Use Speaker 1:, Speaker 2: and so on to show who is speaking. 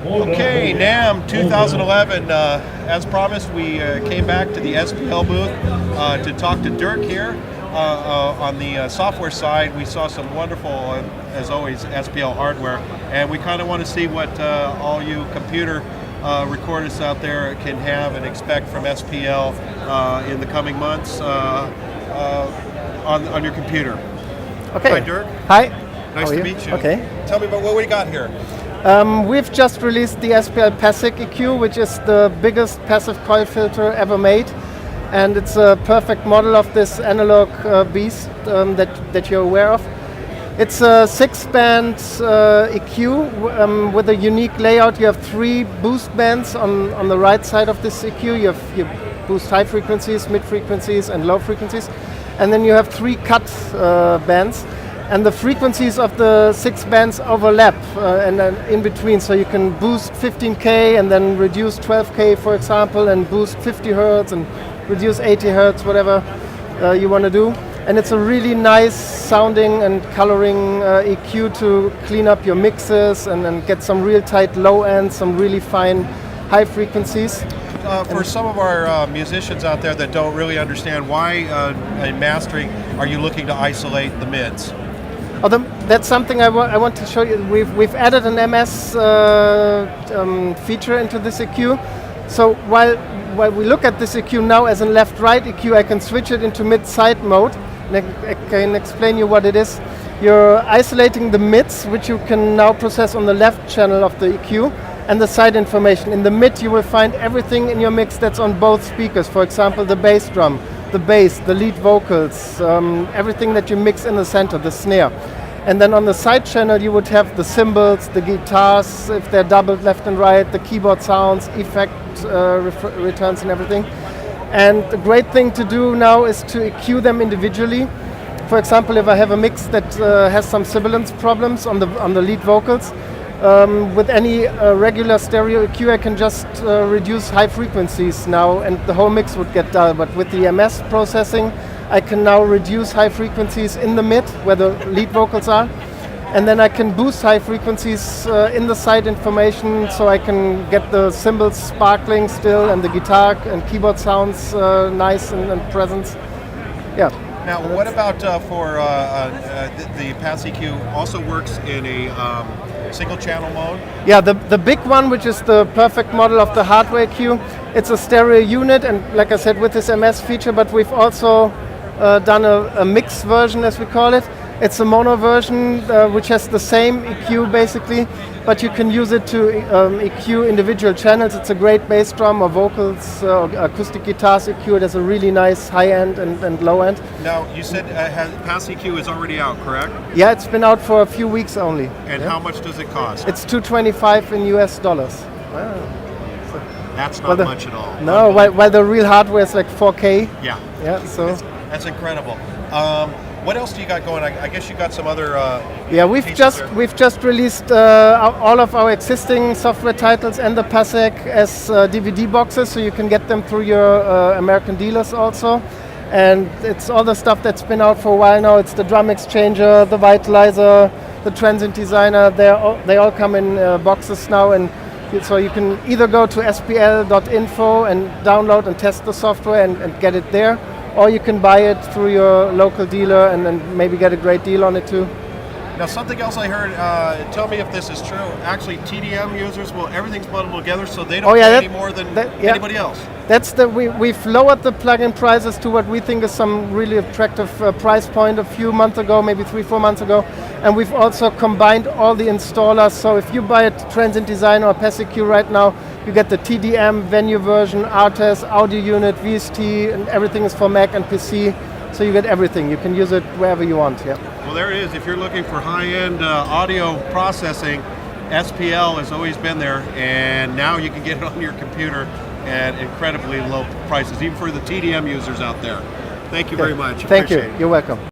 Speaker 1: Okay, NAMM 2011. As promised, we came back to the SPL booth to talk to Dirk here. On the software side, we saw some wonderful, as always, SPL hardware, and we kind of want to see what all you computer recordists out there can have and expect from SPL in the coming months on your computer.
Speaker 2: Okay.
Speaker 1: Hi, Dirk.
Speaker 2: Hi.
Speaker 1: Nice to meet you.
Speaker 2: Okay.
Speaker 1: Tell me about what we got here.
Speaker 2: We've just released the SPL Passeq EQ, which is the biggest passive coil filter ever made. And it's a perfect model of this analog beast that you're aware of. It's a 6-band EQ with a unique layout. You have 3 boost bands on the right side of this EQ. You boost high frequencies, mid frequencies, and low frequencies. And then you have 3 cut bands. And the frequencies of the 6 bands overlap and then in between. So you can boost 15K and then reduce 12K, for example, and boost 50 Hertz and reduce 80 Hertz, whatever you want to do. And it's a really nice sounding and coloring EQ to clean up your mixes and get some real tight low end, some really fine high frequencies.
Speaker 1: For some of our musicians out there that don't really understand, why in mastering are you looking to isolate the mids?
Speaker 2: Oh, that's something I want to show you. We've added an MS feature into this EQ. So while we look at this EQ now as a left-right EQ, I can switch it into mid-side mode. And I can explain you what it is. You're isolating the mids, which you can now process on the left channel of the EQ, and the side information. In the mid, you will find everything in your mix that's on both speakers. For example, the bass drum, the bass, the lead vocals, everything that you mix in the center, the snare. And then on the side channel you would have the cymbals, the guitars, if they're doubled left and right, the keyboard sounds, effect returns and everything. And the great thing to do now is to EQ them individually. For example, if I have a mix that has some sibilance problems on the lead vocals, with any regular stereo EQ I can just reduce high frequencies now and the whole mix would get dull. But with the MS processing I can now reduce high frequencies in the mid where the lead vocals are, and then I can boost high frequencies in the side information, so I can get the cymbals sparkling still and the guitar and keyboard sounds nice and present. Yeah.
Speaker 1: Now, what about for the Passeq EQ also works in a single channel mode?
Speaker 2: Yeah, the big one, which is the perfect model of the hardware EQ, it's a stereo unit, and like I said, with this MS feature, but we've also done a mix version, as we call it. It's a mono version which has the same EQ basically, but you can use it to EQ individual channels. It's a great bass drum or vocals, acoustic guitars EQ. It has a really nice high end and low end.
Speaker 1: Now, you said Passeq EQ is already out, correct?
Speaker 2: Yeah, it's been out for a few weeks only.
Speaker 1: And how much does it cost?
Speaker 2: It's $225 in US dollars. Wow.
Speaker 1: That's not much at all.
Speaker 2: No, while the real hardware is like 4K.
Speaker 1: Yeah.
Speaker 2: Yeah, so.
Speaker 1: That's incredible. What else do you got going? I guess you got some other.
Speaker 2: Yeah, we've just released all of our existing software titles and the Passeq as DVD boxes, so you can get them through your American dealers also. And it's all the stuff that's been out for a while now. It's the drum exchanger, the vitalizer, the transient designer. They all come in boxes now, and so you can either go to spl.info and download and test the software and get it there, or you can buy it through your local dealer and then maybe get a great deal on it too.
Speaker 1: Now, something else I heard, tell me if this is true, actually TDM users, everything's bundled together so they don't pay any more than anybody else.
Speaker 2: That's we've lowered the plugin prices to what we think is some really attractive price point a few months ago, maybe 3-4 months ago. And we've also combined all the installers. So if you buy a Transient Designer or Passeq EQ right now, you get the TDM, venue version, RTS, audio unit, VST, and everything is for Mac and PC. So you get everything. You can use it wherever you want. Yeah.
Speaker 1: Well, there it is. If you're looking for high-end audio processing, SPL has always been there, and now you can get it on your computer at incredibly low prices, even for the TDM users out there. Thank you very much.
Speaker 2: Thank you. You're welcome.